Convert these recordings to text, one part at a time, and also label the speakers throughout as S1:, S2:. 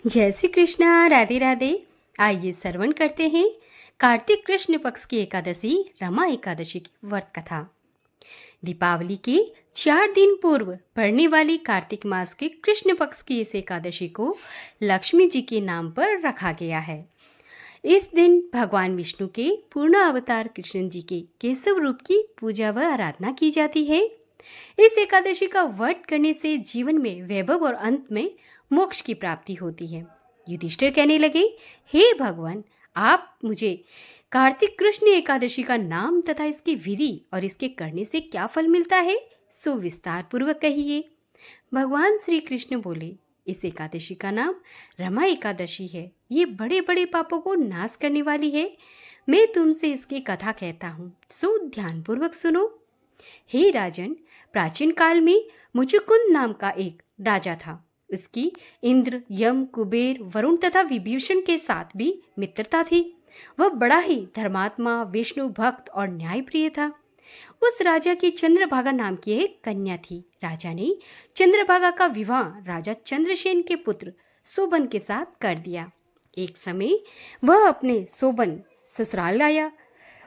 S1: जय श्री कृष्णा, राधे राधे। आइए श्रवण करते हैं कार्तिक कृष्ण पक्ष की एकादशी रमा एकादशी की व्रत कथा। दीपावली के 4 दिन पूर्व पड़ने वाली कार्तिक मास के कृष्ण पक्ष की इस एकादशी को लक्ष्मी जी के नाम पर रखा गया है। इस दिन भगवान विष्णु के पूर्ण अवतार कृष्ण जी के केशव रूप की पूजा व आराधना की जाती है। इस एकादशी का व्रत करने से जीवन में वैभव और अंत में मोक्ष की प्राप्ति होती है। युधिष्ठिर कहने लगे, हे भगवान, आप मुझे कार्तिक कृष्ण एकादशी का नाम तथा इसकी विधि और इसके करने से क्या फल मिलता है सो विस्तार पूर्वक कहिए। भगवान श्री कृष्ण बोले, इस एकादशी का नाम रमा एकादशी है। ये बड़े बड़े पापों को नाश करने वाली है। मैं तुमसे इसकी कथा कहता हूँ, सो ध्यानपूर्वक सुनो। हे राजन, प्राचीन काल में मुचुकुंद नाम का एक राजा था। उसकी इंद्र, यम, कुबेर, वरुण तथा विभीषण के साथ भी मित्रता थी। वह बड़ा ही धर्मात्मा, विष्णु भक्त और न्यायप्रिय था। उस राजा की चंद्रभागा नाम की एक कन्या थी। राजा ने चंद्रभागा का विवाह राजा चंद्रसेन के पुत्र सोबन के साथ कर दिया। एक समय वह अपने सोबन ससुराल आया।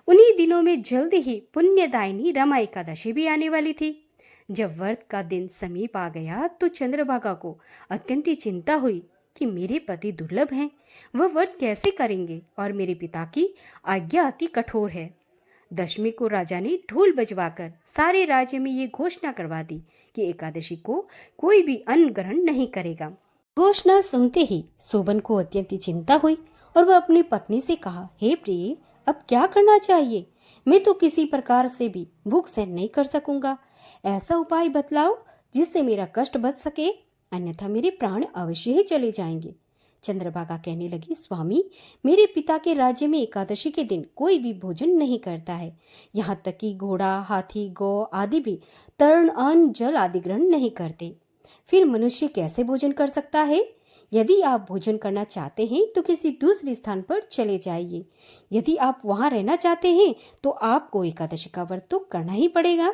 S1: उन्हीं दिनों में जल्द ही पुण्यदायिनी रमा एकादशी भी आने वाली थी। जब व्रत का दिन समीप आ गया तो चंद्रभागा को अत्यंत चिंता हुई कि मेरे पति दुर्लभ हैं, वह व्रत कैसे करेंगे और मेरे पिता की आज्ञा अति कठोर है। दशमी को राजा ने ढोल बजवाकर सारे राज्य में ये घोषणा करवा दी कि एकादशी को कोई भी अन्न ग्रहण नहीं करेगा। घोषणा सुनते ही सोबन को अत्यंत चिंता हुई और वह अपनी पत्नी से कहा, हे प्रिय, अब क्या करना चाहिए? मैं तो किसी प्रकार से भी भूख सहन नहीं कर सकूंगा। ऐसा उपाय बतलाओ जिससे मेरा कष्ट बच सके, अन्यथा मेरे प्राण अवश्य ही चले जाएंगे। चंद्रभागा कहने लगी, स्वामी, मेरे पिता के राज्य में एकादशी के दिन कोई भी भोजन नहीं करता है। यहाँ तक कि घोड़ा, हाथी, गौ आदि भी तरण, अन्न, जल आदि ग्रहण नहीं करते। फिर मनुष्य कैसे भोजन कर सकता है? यदि आप भोजन करना चाहते हैं तो किसी दूसरे स्थान पर चले जाइए। यदि आप वहां रहना चाहते हैं तो आपको एकादशी का व्रत तो करना ही पड़ेगा।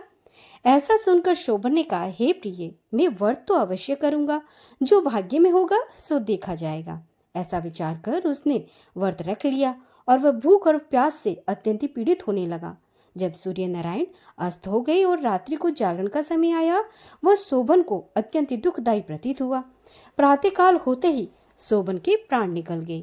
S1: ऐसा सुनकर शोभन ने कहा, हे प्रिय, मैं व्रत तो अवश्य करूंगा, जो भाग्य में होगा सो देखा जाएगा। ऐसा विचार कर उसने व्रत रख लिया और वह भूख और प्यास से अत्यंत पीड़ित होने लगा। जब सूर्य नारायण अस्त हो गए और रात्रि को जागरण का समय आया, वह शोभन को अत्यंत दुखदायी प्रतीत हुआ। प्रातःकाल होते ही शोभन के प्राण निकल गए।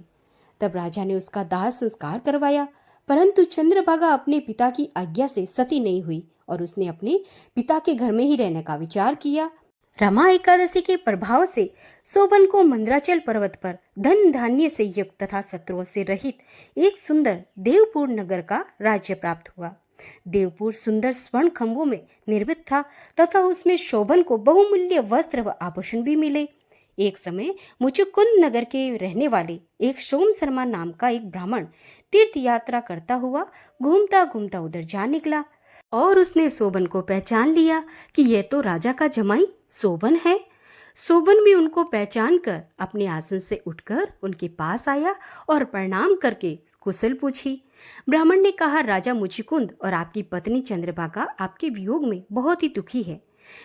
S1: तब राजा ने उसका दाह संस्कार करवाया, परंतु चंद्रभागा अपने पिता की आज्ञा से सती नहीं हुई और उसने अपने पिता के घर में ही रहने का विचार किया। रमा एकादशी के प्रभाव से शोभन को मंद्राचल पर्वत पर धन धान्य से युक्त तथा शत्रुओं से रहित एक सुंदर देवपुर नगर का राज्य प्राप्त हुआ। देवपुर सुंदर स्वर्ण खंभों में निर्मित था तथा उसमें शोभन को बहुमूल्य वस्त्र व आभूषण भी मिले। एक समय मुचुकुंद नगर के रहने वाले एक सोम शर्मा नाम का एक ब्राह्मण तीर्थ यात्रा करता हुआ घूमता घूमता उधर जा निकला और उसने शोभन को पहचान लिया कि यह तो राजा का जमाई शोभन है। शोभन भी उनको पहचान कर अपने आसन से उठकर उनके पास आया और प्रणाम करके कुशल पूछी। ब्राह्मण ने कहा, राजा मुचुकुंद और आपकी पत्नी चंद्रभागा आपके वियोग में बहुत ही दुखी है।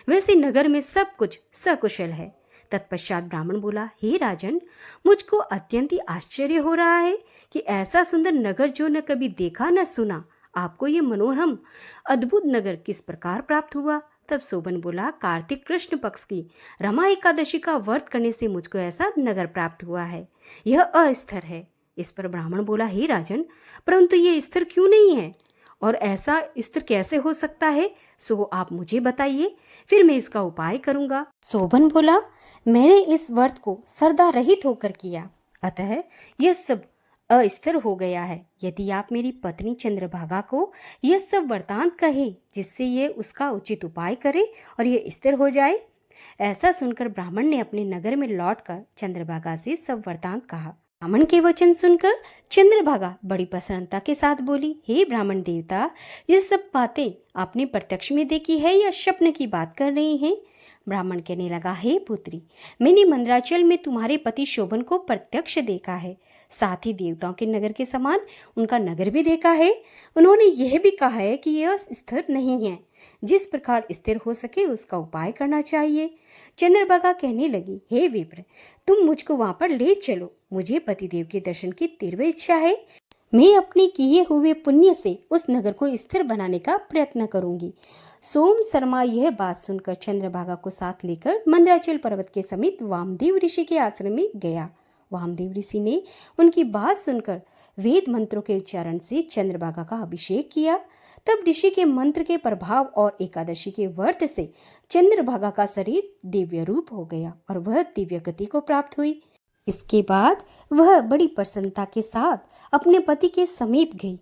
S1: वैसे नगर में सब कुछ सकुशल है। तत्पश्चात ब्राह्मण बोला, हे राजन, मुझको अत्यंत ही आश्चर्य हो रहा है कि ऐसा सुंदर नगर जो न कभी देखा न सुना, आपको ये मनोरम अद्भुत नगर किस प्रकार प्राप्त हुआ? तब शोभन बोला, कार्तिक कृष्ण पक्ष की रमा एकादशी का व्रत करने से मुझको ऐसा नगर प्राप्त हुआ है। यह अस्थिर है। इस पर ब्राह्मण बोला, हे राजन, परंतु ये स्थिर क्यों नहीं है और ऐसा स्थिर कैसे हो सकता है? सो आप मुझे बताइए, फिर मैं इसका उपाय करूंगा। शोभन बोला, मैंने इस व्रत को श्रद्धा रहित होकर किया, अतः यह सब अस्थिर हो गया है। यदि आप मेरी पत्नी चंद्रभागा को यह सब वृतांत कहे जिससे ये उसका उचित उपाय करे और यह स्थिर हो जाए। ऐसा सुनकर ब्राह्मण ने अपने नगर में लौटकर चंद्रभागा से सब वृतांत कहा। ब्राह्मण के वचन सुनकर चंद्रभागा बड़ी प्रसन्नता के साथ बोली, हे ब्राह्मण देवता, ये सब बातें आपने प्रत्यक्ष में देखी है या स्वप्न की बात कर रही हैं? ब्राह्मण कहने लगा, हे पुत्री, मैंने मंदराचल में तुम्हारे पति शोभन को प्रत्यक्ष देखा है, साथ ही देवताओं के नगर के समान उनका नगर भी देखा है। उन्होंने यह भी कहा है कि यह स्थिर नहीं है जिस प्रकार स्थिर हो सके उसका उपाय करना चाहिए। चंद्रभागा कहने लगी, हे विप्र, तुम मुझको वहां पर ले चलो। मुझे पतिदेव के दर्शन की तीव्र इच्छा है। मैं अपने किए हुए पुण्य से उस नगर को स्थिर बनाने का प्रयत्न करूंगी। सोम शर्मा यह बात सुनकर चंद्रभागा को साथ लेकर मंदराचल पर्वत के समीप वामदेव ऋषि के आश्रम में गया। वामदेव ऋषि ने उनकी बात सुनकर वेद मंत्रों के उच्चारण से चंद्रभागा का अभिषेक किया। तब ऋषि के मंत्र के प्रभाव और एकादशी के व्रत से चंद्रभागा का शरीर दिव्य रूप हो गया और वह दिव्य गति को प्राप्त हुई। इसके बाद वह बड़ी प्रसन्नता के साथ अपने पति के समीप गई।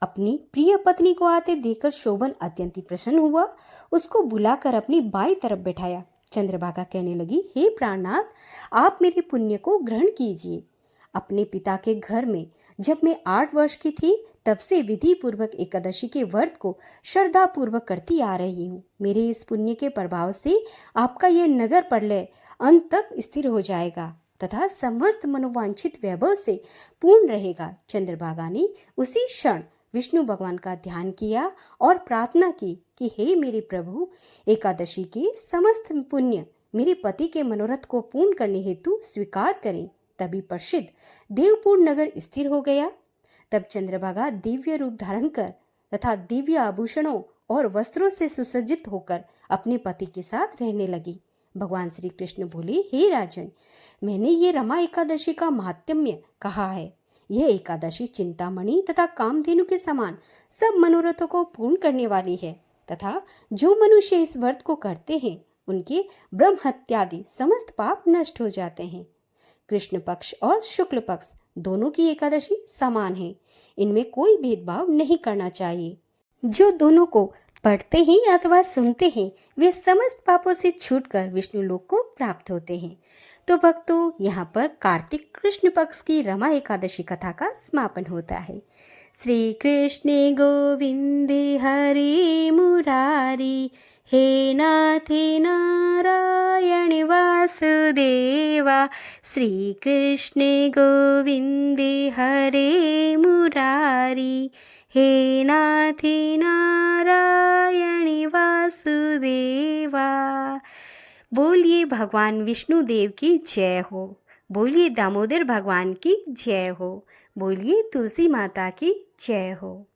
S1: अपनी प्रिय पत्नी को आते देखकर शोभन अत्यंत ही प्रसन्न हुआ। उसको बुलाकर अपनी बाईं तरफ बैठाया। चंद्रभागा कहने लगी, हे प्राणनाथ, आप मेरे पुण्य को ग्रहण कीजिए। अपने पिता के घर में जब मैं 8 वर्ष की थी तब से विधि पूर्वक एकादशी के व्रत को श्रद्धा पूर्वक करती आ रही हूँ। मेरे इस पुण्य के प्रभाव से आपका यह नगर प्रलय अंत तक स्थिर हो जाएगा तथा समस्त मनोवांछित वैभव से पूर्ण रहेगा। चंद्रभागा ने उसी क्षण विष्णु भगवान का ध्यान किया और प्रार्थना की कि हे मेरे प्रभु, एकादशी के समस्त पुण्य मेरे पति के मनोरथ को पूर्ण करने हेतु स्वीकार करें। तभी प्रसिद्ध देवपुर नगर स्थिर हो गया। तब चंद्रभागा दिव्य रूप धारण कर तथा दिव्य आभूषणों और वस्त्रों से सुसज्जित होकर अपने पति के साथ रहने लगी। भगवान श्री कृष्ण बोले, हे राजन, मैंने ये रमा एकादशी का महात्म्य कहा है। यह एकादशी चिंतामणि तथा कामधेनु के समान सब मनोरथों को पूर्ण करने वाली है तथा जो मनुष्य इस व्रत को करते हैं उनके ब्रह्म हत्यादि समस्त पाप नष्ट हो जाते हैं। कृष्ण पक्ष और शुक्ल पक्ष दोनों की एकादशी समान है। इनमें कोई भेदभाव नहीं करना चाहिए। जो दोनों को पढ़ते हैं अथवा सुनते हैं वे समस्त पापों से छूटकर विष्णु लोक को प्राप्त होते हैं। तो भक्तों, यहाँ पर कार्तिक कृष्ण पक्ष की रमा एकादशी कथा का समापन होता है। श्री कृष्ण गोविंदे हरे मुरारी, हे नाथे नारायण वासुदेवा। श्री कृष्ण गोविंदे हरे मुरारी, हे नाथे नारायण वासुदेवा। बोलिए भगवान विष्णु देव की जय हो। बोलिए दामोदर भगवान की जय हो। बोलिए तुलसी माता की जय हो।